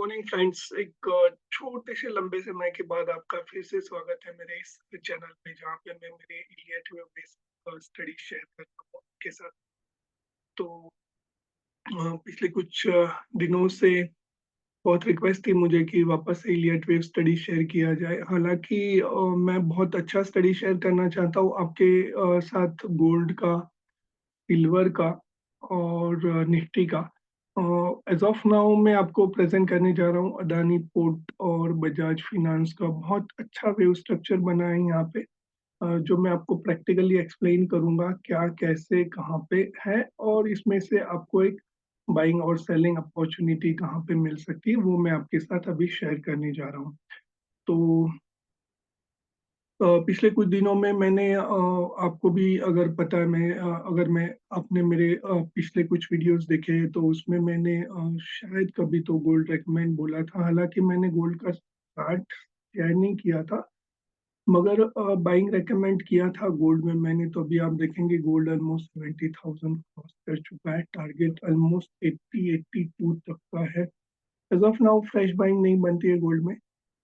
Morning friends. एक छोटे से लंबे समय के बाद आपका फिर से स्वागत है मेरे इस चैनल पे, जहाँ पे मैं मेरे Elliot wave based study share करता हूँ आपके साथ। तो पिछले कुछ दिनों से बहुत रिक्वेस्ट थी मुझे कि वापस से इलियट वेव स्टडी शेयर किया जाए। हालांकि मैं बहुत अच्छा स्टडी शेयर करना चाहता हूँ आपके साथ, गोल्ड का, सिल्वर का और निफ्टी का। एज ऑफ नाउ मैं आपको प्रेजेंट करने जा रहा हूँ अडानी पोर्ट और बजाज फिनांस का बहुत अच्छा वेव स्ट्रक्चर बना है यहाँ पे, जो मैं आपको प्रैक्टिकली एक्सप्लेन करूंगा क्या कैसे कहाँ पे है, और इसमें से आपको एक बाइंग और सेलिंग अपॉर्चुनिटी कहाँ पे मिल सकती है वो मैं आपके साथ अभी शेयर करने जा रहा हूँ। तो पिछले कुछ दिनों में मैंने आपको भी अगर पता है, अगर मैं आपने मेरे पिछले कुछ वीडियोस देखे हैं तो उसमें मैंने शायद कभी तो गोल्ड रेकमेंड बोला था। हालांकि मैंने गोल्ड का चार्ट शेयर नहीं किया था, मगर बाइंग रेकमेंड किया था गोल्ड में मैंने। तो अभी आप देखेंगे गोल्ड ऑलमोस्ट 70,000 क्रॉस कर चुका है, टारगेट ऑलमोस्ट 80-82 तक का है। As of now fresh buying नहीं बनती है गोल्ड में।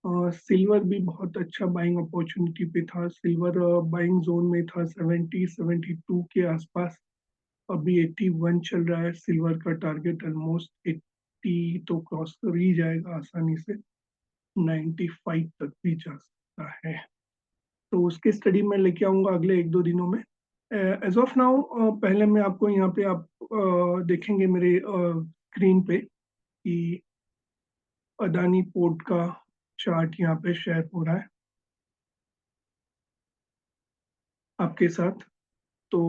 सिल्वर भी बहुत अच्छा बाइंग अपॉर्चुनिटी पे था, सिल्वर बाइंग जोन में था 70-72 के आसपास। अभी 81 चल रहा है, सिल्वर का टारगेट ऑलमोस्ट 80 तो क्रॉस कर ही जाएगा आसानी से, 95 तक भी जा सकता है। तो उसकी स्टडी मैं लेके आऊंगा अगले एक दो दिनों में। एज ऑफ नाउ पहले मैं आपको यहाँ पे आप देखेंगे मेरे स्क्रीन पे कि अदानी पोर्ट का चार्ट यहाँ पे शेयर हो रहा है आपके साथ। तो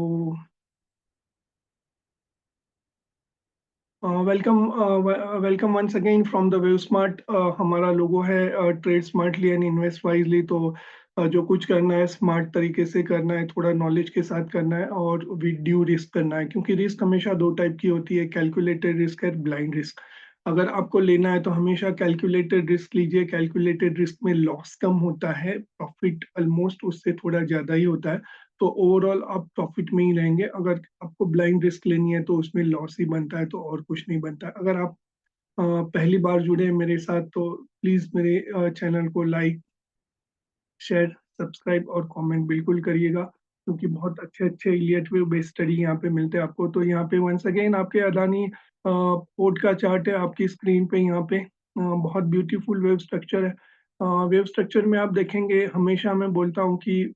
welcome, welcome once again from the Wave Smart. हमारा लोगो है trade smartly and invest wisely. तो जो कुछ करना है स्मार्ट तरीके से करना है, थोड़ा नॉलेज के साथ करना है और विद ड्यू रिस्क करना है, क्योंकि रिस्क हमेशा दो टाइप की होती है, कैलकुलेटेड रिस्क और ब्लाइंड रिस्क। अगर आपको लेना है तो हमेशा कैलकुलेटेड रिस्क लीजिए। कैलकुलेटेड रिस्क में लॉस कम होता है, प्रॉफिट ऑलमोस्ट उससे थोड़ा ज्यादा ही होता है। तो ओवरऑल आप प्रॉफिट में ही रहेंगे। अगर आपको ब्लाइंड रिस्क लेनी है तो उसमें लॉस ही बनता है, तो और कुछ नहीं बनता है। अगर आप पहली बार जुड़े हैं मेरे साथ तो प्लीज मेरे चैनल को लाइक, शेयर, सब्सक्राइब और कमेंट बिल्कुल करिएगा, क्योंकि बहुत अच्छे अच्छे इलियट वेव बेस्ड स्टडी यहाँ पे मिलते हैं आपको। तो यहाँ पे वंस अगेन आपके अदानी पोर्ट का चार्ट है आपकी स्क्रीन पे यहाँ पे। बहुत ब्यूटीफुल वेव स्ट्रक्चर है। वेव स्ट्रक्चर में आप देखेंगे, हमेशा मैं बोलता हूँ कि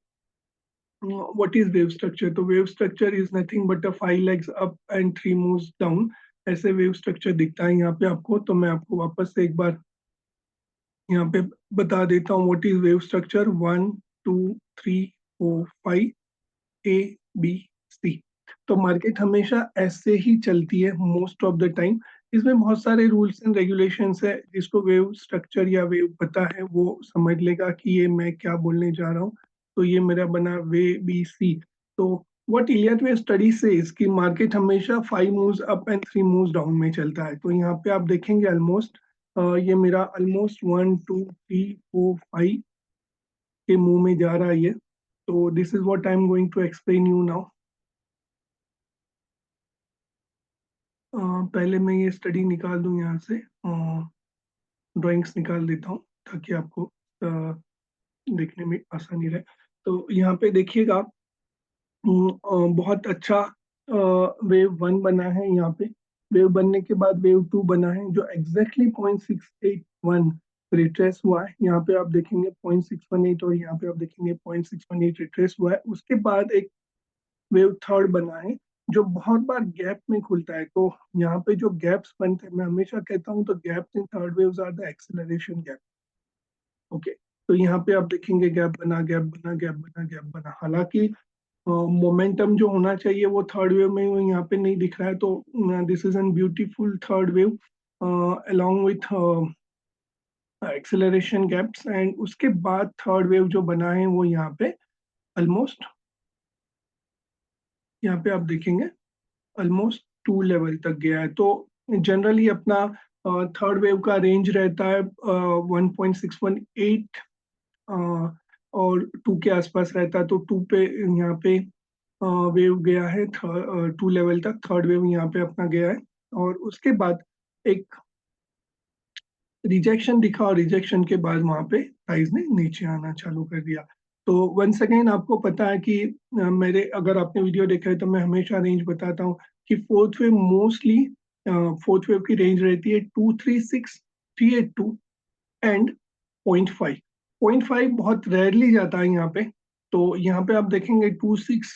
what is wave structure? तो wave structure is nothing but a 5 legs up and 3 moves down। ऐसे वेव स्ट्रक्चर दिखता है यहाँ पे आपको। तो मैं आपको वापस से एक बार यहाँ पे बता देता हूँ what is wave structure. 1 2 3 4 5 ABC। तो मार्केट हमेशा ऐसे ही चलती है मोस्ट ऑफ द टाइम। इसमें बहुत सारे रूल्स एंड रेगुलेशंस है, जिसको वेव स्ट्रक्चर या वेव पता है वो समझ लेगा कि ये मैं क्या बोलने जा रहा हूँ। तो ये मेरा बना वे बी सी। तो व्हाट इलियट वेव स्टडी से इसकी मार्केट हमेशा 5 moves up and 3 moves down में चलता है। तो यहाँ पे आप देखेंगे ऑलमोस्ट ये मेरा ऑलमोस्ट 1 2 3 4 5 के मुंह में जा रहा है ये। तो this is what I am going to explain you now. पहले मैं ये स्टडी निकाल दूं यहाँ से, ड्राइंग्स निकाल देता हूँ ताकि आपको देखने में आसानी रहे। तो यहाँ पे देखिएगा आप, बहुत अच्छा वेव वन बना है यहाँ पे। वेव बनने के बाद वेव टू बना है जो एग्जैक्टली 0.681 रिट्रेस हुआ है। यहाँ पे आप देखेंगे 0.618 और यहाँ पे आप देखेंगे 0.618 रिट्रेस हुआ है। उसके बाद एक वेव थर्ड बना है जो बहुत बार गैप में खुलता है। तो यहाँ पे जो गैप्स बनते हैं, मैं हमेशा कहता हूँ तो gaps in third waves are the acceleration gap. Okay. तो यहाँ पे आप देखेंगे गैप बना, गैप बना, गैप बना, गैप बना। हालांकि मोमेंटम जो होना चाहिए वो थर्ड वेव में वो यहाँ पे नहीं दिख रहा है। तो this is an beautiful third wave along with acceleration gaps. And उसके बाद थर्ड वेव जो बना है वो यहाँ पे ऑलमोस्ट, यहाँ पे आप देखेंगे ऑलमोस्ट 2 लेवल तक गया है। तो जनरली अपना थर्ड वेव का रेंज रहता है 1.618 और 2 के आसपास रहता है। तो 2 पे यहाँ पे वेव गया है, 2 लेवल तक थर्ड वेव यहाँ पे अपना गया है। और उसके बाद एक रिजेक्शन दिखा और रिजेक्शन के बाद वहां पे प्राइस ने नीचे आना चालू कर दिया। तो वंस अगेन आपको पता है कि मेरे अगर आपने वीडियो देखा है तो मैं हमेशा रेंज बताता हूँ कि fourth wave mostly fourth wave की रेंज रहती है 236, 382 एंड 0.5। 0.5 बहुत रेयरली जाता है यहाँ पे। तो यहाँ पे आप देखेंगे 26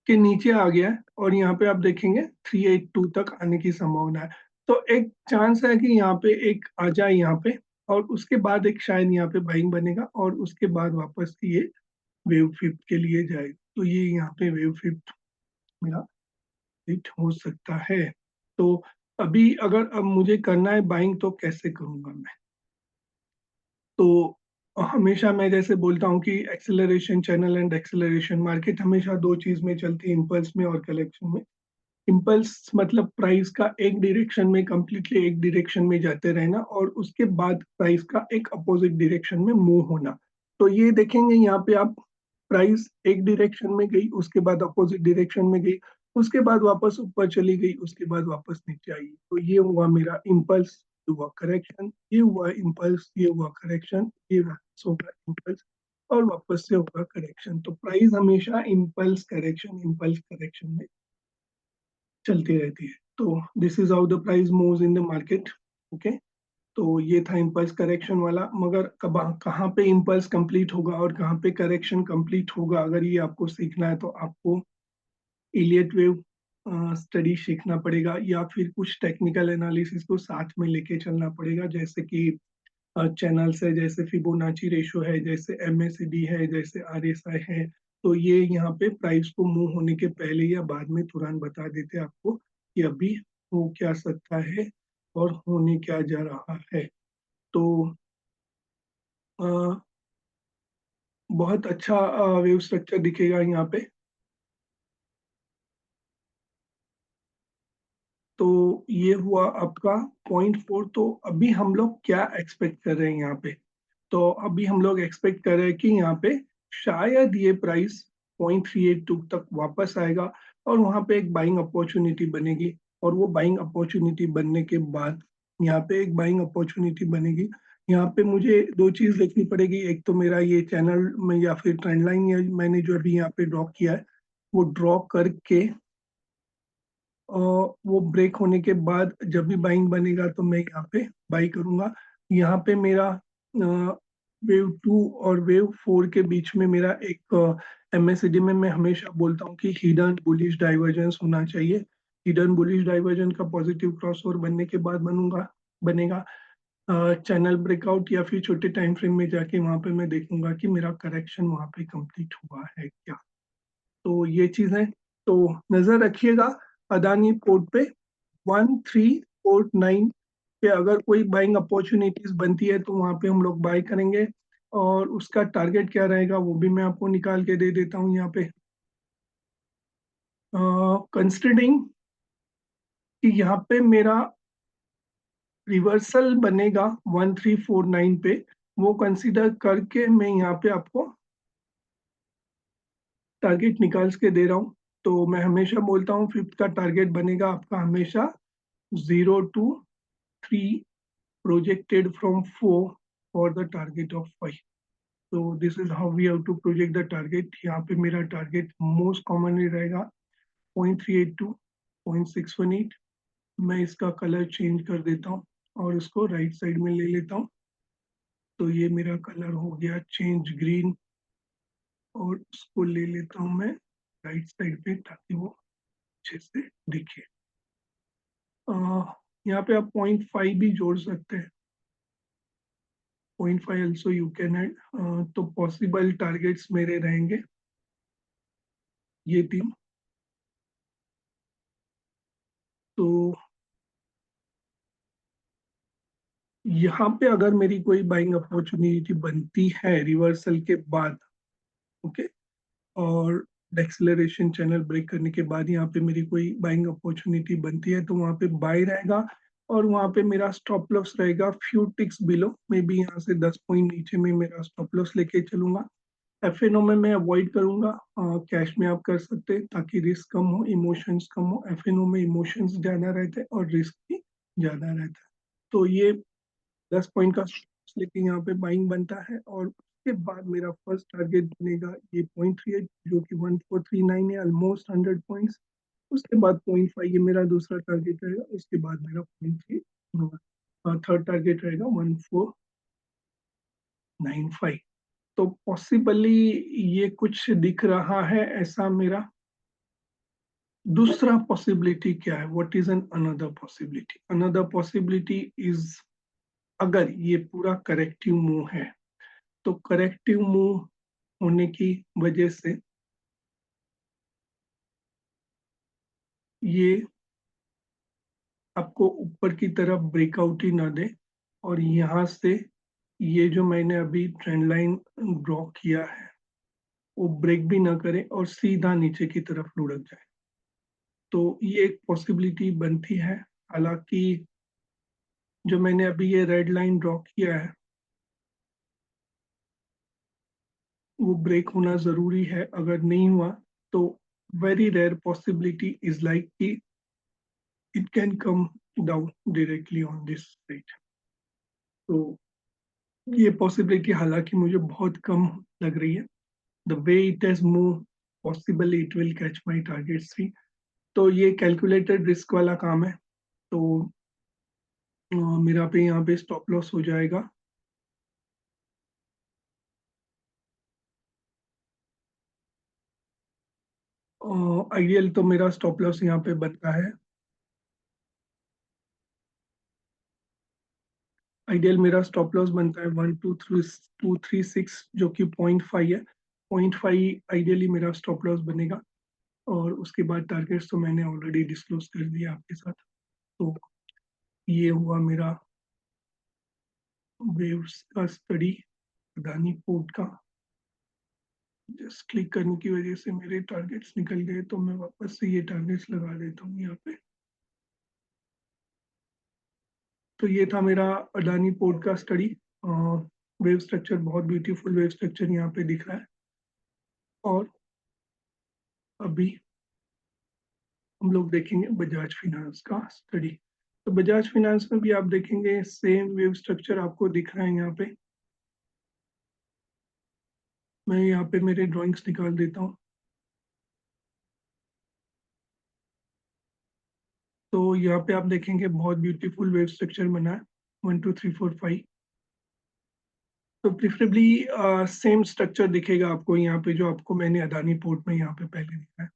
के नीचे आ गया है और यहाँ पे आप देखेंगे 382 तक आने की संभावना है। तो एक चांस है कि यहाँ पे एक आ जाए यहाँ पे, और उसके बाद एक शायद यहाँ पे बाइंग बनेगा और उसके बाद वापस ये वेव फिफ्थ के लिए जाए। तो ये यहाँ पे वेव फिफ्थ मेरा हिट हो सकता है। तो अभी अगर अब मुझे करना है बाइंग तो कैसे करूंगा मैं? तो हमेशा मैं जैसे बोलता हूँ कि acceleration channel and acceleration market हमेशा दो चीज में चलती है, इम्पल्स में और कलेक्शन में। इम्पल्स मतलब प्राइस का एक डायरेक्शन में कंप्लीटली एक डायरेक्शन में जाते रहना और उसके बाद प्राइस का एक अपोजिट डायरेक्शन में मूव होना। तो ये देखेंगे यहाँ पे आप, प्राइस एक डायरेक्शन में गई, उसके बाद अपोजिट डायरेक्शन में गई, उसके बाद वापस ऊपर चली गई, उसके बाद वापस नीचे आई। तो ये हुआ मेरा इम्पल्स, हुआ करेक्शन, ये हुआ इम्पल्स, ये हुआ करेक्शन, ये वापस होगा इम्पल्स और वापस से होगा करेक्शन। तो प्राइस हमेशा इम्पल्स करेक्शन में चलती रहती है। तो this is how the price moves in the market. Okay, तो ये था इम्पल्स करेक्शन वाला। मगर कब कहाँ पे इम्पल्स कंप्लीट होगा और कहाँ पे करेक्शन कंप्लीट होगा, अगर ये आपको सीखना है तो आपको इलियट वेव स्टडी सीखना पड़ेगा या फिर कुछ टेक्निकल एनालिसिस को साथ में लेके चलना पड़ेगा, जैसे कि चैनल्स है, जैसे फिबोनाची रेशो है, जैसे एमएसीडी है, जैसे आरएसआई है। तो ये यहाँ पे प्राइस को मूव होने के पहले या बाद में तुरंत बता देते हैं आपको कि अभी हो क्या सकता है और होने क्या जा रहा है। तो अ, बहुत अच्छा वेव स्ट्रक्चर दिखेगा यहाँ पे। तो ये हुआ आपका पॉइंट 4। तो अभी हम लोग क्या एक्सपेक्ट कर रहे हैं यहाँ पे? तो अभी हम लोग एक्सपेक्ट कर रहे हैं कि यहाँ पे शायद ये प्राइस 0.382 तक वापस आएगा और वहां पे एक बाइंग अपॉर्चुनिटी बनेगी। और वो बाइंग अपॉर्चुनिटी बनने के बाद यहाँ पे एक बाइंग अपॉर्चुनिटी बनेगी। यहाँ पे मुझे दो चीज देखनी पड़ेगी, एक तो मेरा ये चैनल में या फिर ट्रेंड लाइन या मैंने जो अभी यहाँ पे ड्रॉ किया है वो ड्रॉ करके वो ब्रेक होने के बाद जब भी बाइंग बनेगा तो मैं यहाँ पे बाई करूंगा। यहाँ पे मेरा वेव 2 और वेव 4 के बीच में मेरा एक एमएससीडी में मैं हमेशा बोलता हूँ कि हिडन बुलिश डाइवर्जेंस होना चाहिए। हिडन बुलिश डाइवर्जन का पॉजिटिव क्रॉसओवर बनने के बाद बनेगा चैनल ब्रेकआउट या फिर छोटे टाइम फ्रेम में जाके वहां पे मैं देखूंगा कि मेरा करेक्शन वहां पे कंप्लीट हुआ है क्या। तो ये चीज है। तो नजर रखिएगा अदानी पोर्ट पे 1349 पे, अगर कोई बाइंग अपॉर्चुनिटीज बनती है तो वहां पे हम लोग बाय करेंगे। और उसका टारगेट क्या रहेगा वो भी मैं आपको निकाल के दे देता हूँ यहाँ पे। कंसिडरिंग कि यहाँ पे मेरा रिवर्सल बनेगा 1349 पे, वो कंसीडर करके मैं यहाँ पे आपको टारगेट निकाल के दे रहा हूँ। तो मैं हमेशा बोलता हूँ फिफ्थ का टारगेट बनेगा आपका हमेशा 0 to 3 projected from 4 for the target of 5। So this is how we have to project the target। यहाँ पे मेरा टारगेट मोस्ट कॉमनली रहेगा 0.382, 0.618। मैं इसका कलर चेंज कर देता हूँ और इसको राइट साइड में ले लेता हूँ। तो ये मेरा कलर हो गया चेंज ग्रीन और उसको ले लेता हूँ मैं राइट साइड पे ताकि वो अच्छे से दिखे। यहाँ पे आप 0.5 भी जोड़ सकते हैं, 0.5 also you can add। तो पॉसिबल टारगेट्स मेरे रहेंगे ये तीन। तो यहाँ पे अगर मेरी कोई बाइंग अपॉर्चुनिटी बनती है रिवर्सल के बाद, ओके, और एक्सेलरेशन चैनल ब्रेक करने के बाद यहाँ पे मेरी कोई बाइंग अपॉर्चुनिटी बनती है तो वहाँ पे बाय रहेगा। और वहाँ पे मेरा स्टॉप लॉस रहेगा few ticks below, maybe यहाँ से 10 पॉइंट नीचे में मेरा स्टॉप लॉस लेके चलूंगा। एफएनओ में मैं अवॉइड करूंगा, कैश में आप कर सकते हैं ताकि रिस्क कम हो, इमोशंस कम हो। एफएनओ में इमोशंस ज्यादा रहते हैं और रिस्क भी ज्यादा रहता है। तो ये 10 पॉइंट का लेकिन यहाँ पे बाइंग बनता है और उसके बाद मेरा फर्स्ट टारगेट बनेगा ये 0.38 जो कि 1439 है, ऑलमोस्ट 100 पॉइंट्स। उसके बाद 0.5 ये मेरा दूसरा टारगेट रहेगा, उसके बाद मेरा 0.3 थर्ड टारगेट रहेगा 1495। तो पॉसिबली ये कुछ दिख रहा है ऐसा मेरा। दूसरा पॉसिबिलिटी क्या है, what is an another possibility? Another possibility is, अगर ये पूरा करेक्टिव मूव है तो करेक्टिव मूव होने की वजह से ये आपको ऊपर की तरफ ब्रेकआउट ही ना दे और यहाँ से ये जो मैंने अभी ट्रेंड लाइन ड्रॉ किया है वो ब्रेक भी ना करे और सीधा नीचे की तरफ लुढ़क जाए। तो ये एक पॉसिबिलिटी बनती है। हालांकि जो मैंने अभी ये रेड लाइन ड्रॉ किया है वो ब्रेक होना जरूरी है। अगर नहीं हुआ तो very rare possibility is like कि it can come down directly on this side. तो ये पॉसिबिलिटी हालांकि मुझे बहुत कम लग रही है। The way it has move, possibly it will catch my target 3। तो ये कैलकुलेटेड रिस्क वाला काम है। तो मेरा पे यहाँ पे स्टॉप लॉस हो जाएगा आइडियल। तो मेरा स्टॉप लॉस यहाँ पे बनता है, आइडियल मेरा स्टॉप लॉस बनता है 123 236 जो कि 0.5 है। 0.5 आइडियली मेरा स्टॉप लॉस बनेगा और उसके बाद टारगेट्स तो मैंने ऑलरेडी डिस्क्लोज कर दिया आपके साथ। तो ये हुआ मेरा वेव्स का स्टडी, अदानी पोर्ट का। जस्ट क्लिक करने की वजह से मेरे टारगेट्स निकल गए, तो मैं वापस से ये टारगेट्स लगा देता हूँ यहाँ पे। तो ये था मेरा अडानी पोर्ट का स्टडी। वेव स्ट्रक्चर, बहुत ब्यूटीफुल वेव स्ट्रक्चर यहाँ पे दिख रहा है। और अभी हम लोग देखेंगे बजाज फिनांस का स्टडी। तो बजाज फिनांस में भी आप देखेंगे सेम वेव स्ट्रक्चर आपको दिख रहा है यहाँ पे। मैं यहाँ पे मेरे ड्राइंग्स निकाल देता हूँ। तो यहाँ पे आप देखेंगे बहुत ब्यूटीफुल वेव स्ट्रक्चर बना है, 1 2 3 4 5। तो प्रिफरेबली सेम स्ट्रक्चर दिखेगा आपको यहाँ पे जो आपको मैंने अदानी पोर्ट में यहाँ पे पहले दिखा है।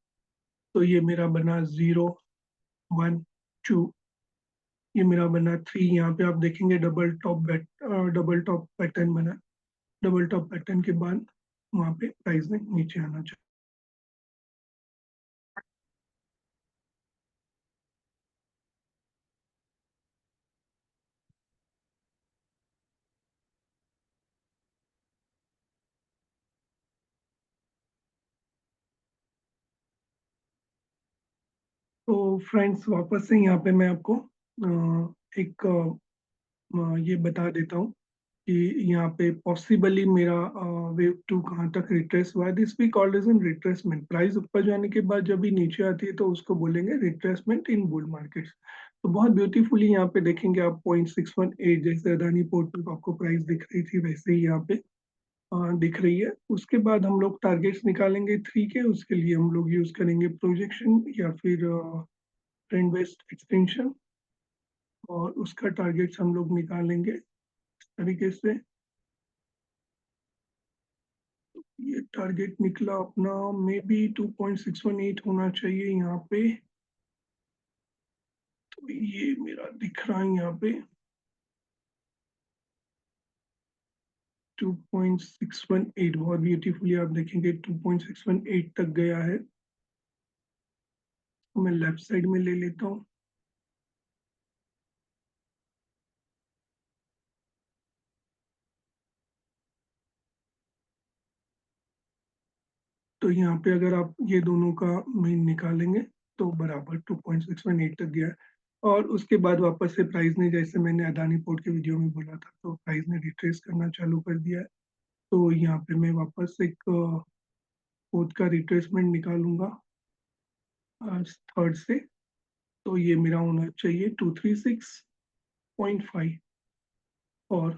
तो ये मेरा बना 0 1 2, ये मेरा बना 3। यहाँ पे आप देखेंगे डबल टॉप पैटर्न बना। डबल टॉप पैटर्न के बाद वहाँ पे प्राइस ने नीचे आना चाहिए। तो फ्रेंड्स वापस से यहाँ पे मैं आपको एक ये बता देता हूँ कि यहाँ पे पॉसिबली मेरा वेव टू कहाँ तक रिट्रेस हुआ है। This we called as an retracement. Price ऊपर जाने के बाद जब भी नीचे आती है तो उसको बोलेंगे रिट्रेसमेंट इन बुल मार्केट्स। तो बहुत ब्यूटीफुली यहाँ पे देखेंगे आप 0.618, जैसे अदानी पोर्ट पे आपको प्राइस दिख रही थी वैसे ही यहाँ पे दिख रही है। उसके बाद हम लोग टारगेट्स निकालेंगे 3 के। उसके लिए हम लोग यूज करेंगे प्रोजेक्शन या फिर ट्रेंड बेस्ड एक्सटेंशन, और उसका टारगेट्स हम लोग निकालेंगे इस तरीके से। ये टारगेट निकला अपना मे बी 2.618 होना चाहिए यहाँ पे। तो ये मेरा दिख रहा है यहाँ पे 2.618। बहुत ब्यूटीफुली आप देखेंगे 2.618 तक गया है। तो मैं लेफ्ट साइड में ले लेता हूँ। तो यहाँ पे अगर आप ये दोनों का मीन निकालेंगे तो बराबर 2.618 तक गया है। और उसके बाद वापस से प्राइस ने, जैसे मैंने अदानी पोर्ट के वीडियो में बोला था, तो प्राइस ने रिट्रेस करना चालू कर दिया है। तो यहाँ पे मैं वापस एक फोर्थ का रिट्रेसमेंट निकालूंगा थर्ड से। तो ये मेरा होना चाहिए 236। 0.5 और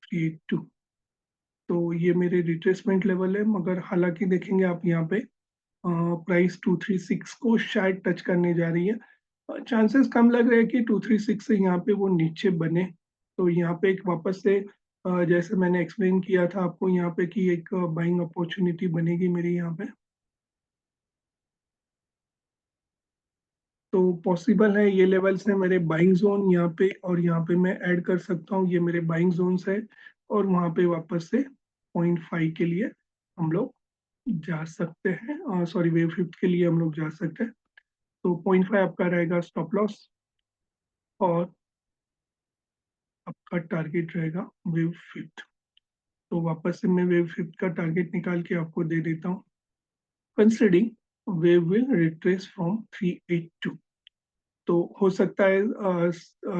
382। तो ये मेरे रिट्रेसमेंट लेवल है, मगर हालाँकि देखेंगे आप यहाँ पे प्राइस 236 को शायद टच करने जा रही है। चांसेस कम लग रहे हैं कि 236 से यहाँ पे वो नीचे बने। तो यहाँ पे एक वापस से जैसे मैंने एक्सप्लेन किया था आपको यहाँ पे कि एक बाइंग अपॉर्च्युनिटी बनेगी मेरी यहाँ पे। तो पॉसिबल है ये लेवल्स हैं मेरे बाइंग ज़ोन यहाँ पे, और यहाँ पे मैं ऐड कर सकता हूँ, ये मेरे बाइंग ज़ोन्स है, और वहाँ पे वापस से 0.5 के लिए हम लोग जा सकते हैं, सॉरी वेव फिफ्थ के लिए हम लोग जा सकते हैं। तो 0.5 आपका रहेगा स्टॉप लॉस, और आपका टारगेट रहेगा वेव फिफ्थ। तो वापस से मैं वेव फिफ्थ का टारगेट निकाल के आपको दे देता हूँ। Considering wave will retrace from 382, तो हो सकता है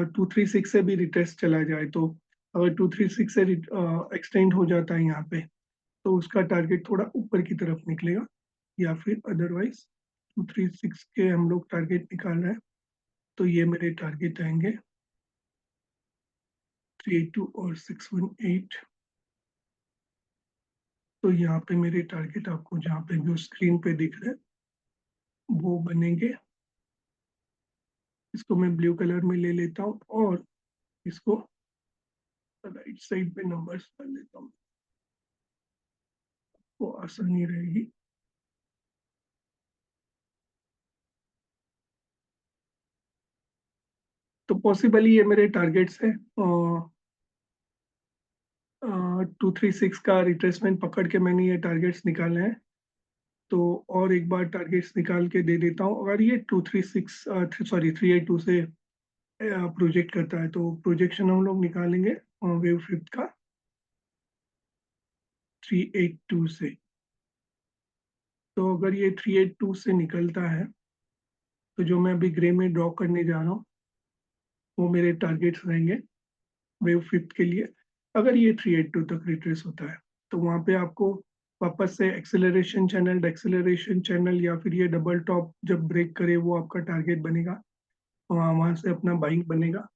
236 से भी रिट्रेस चला जाए। तो अगर 236 से एक्सटेंड हो जाता है यहाँ पे, तो उसका टारगेट थोड़ा ऊपर की तरफ निकलेगा, या फिर अदरवाइज 236 के हम लोग टारगेट निकाल रहे हैं, तो ये मेरे टारगेट आएंगे 382 और 618। तो यहाँ पे मेरे टारगेट आपको जहाँ पे जो स्क्रीन पे दिख रहे हैं वो बनेंगे। इसको मैं ब्लू कलर में ले लेता हूँ, और इसको राइट साइड पे नंबर्स कर लेता हूँ, वो आसानी रहेगी। तो पॉसिबली ये मेरे टारगेट्स है, 236 का रिट्रेसमेंट पकड़ के मैंने ये टारगेट्स निकाले हैं। तो और एक बार टारगेट्स निकाल के दे देता हूँ। अगर ये 236 सॉरी 382 से प्रोजेक्ट करता है, तो प्रोजेक्शन हम लोग निकालेंगे वेव फिफ्थ का 382 से। तो अगर ये 382 से निकलता है, तो जो मैं अभी ग्रे में ड्रॉ करने जा रहा हूँ वो मेरे टारगेट्स रहेंगे वेव फिफ्थ के लिए। अगर ये 382 तक रिट्रेस होता है, तो वहाँ पे आपको वापस से एक्सेलरेशन चैनल, डेक्सेलरेशन चैनल, या फिर ये डबल टॉप जब ब्रेक करे वो आपका टारगेट बनेगा, वहाँ से अपना बाइंग बनेगा।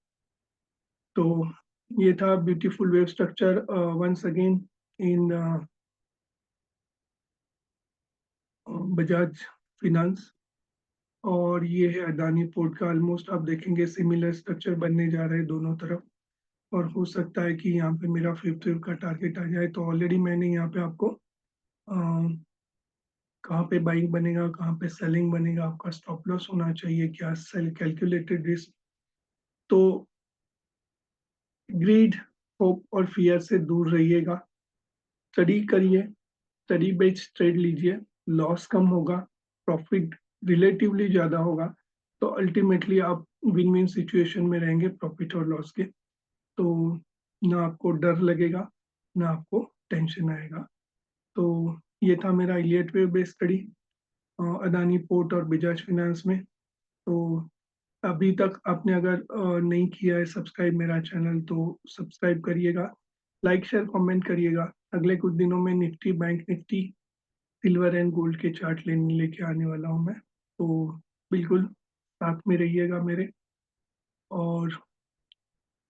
तो ये था beautiful wave structure once again in Bajaj Finance, और ये है अदानी पोर्ट का। ऑलमोस्ट आप देखेंगे सिमिलर स्ट्रक्चर बनने जा रहे हैं दोनों तरफ, और हो सकता है कि यहाँ पे मेरा फिफ्थ वेव का टारगेट आ जाए। तो ऑलरेडी मैंने यहाँ पे आपको कहाँ पे बाइंग बनेगा, कहाँ पे सेलिंग बनेगा, आपका स्टॉप लॉस होना चाहिए, क्या सेल कैलकुलेटेड रिस्क। तो ग्रीड, होप और फियर से दूर रहिएगा, स्टडी करिए, स्टडी बेस्ड ट्रेड लीजिए, लॉस कम होगा, प्रॉफिट रिलेटिवली ज़्यादा होगा। तो अल्टीमेटली आप विन विन सिचुएशन में रहेंगे प्रॉफिट और लॉस के। तो ना आपको डर लगेगा, ना आपको टेंशन आएगा। तो ये था मेरा Elliot wave based study Adani port और बजाज फिनेंस में। तो अभी तक आपने अगर नहीं किया है सब्सक्राइब मेरा चैनल, तो सब्सक्राइब करिएगा, लाइक शेयर कमेंट करिएगा। अगले कुछ दिनों में Nifty, bank Nifty, silver and gold के चार्ट लेके आने वाला हूँ मैं। तो बिल्कुल साथ में रहिएगा मेरे, और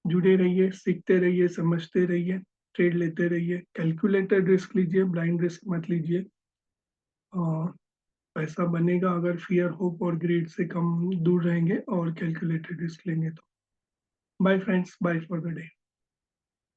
जुड़े रहिए, सीखते रहिए, समझते रहिए, ट्रेड लेते रहिए, कैलकुलेटेड रिस्क लीजिए, ब्लाइंड रिस्क मत लीजिए। और पैसा बनेगा अगर फियर, होप और ग्रीड से कम दूर रहेंगे और कैलकुलेटेड रिस्क लेंगे तो। Bye friends, bye for the day.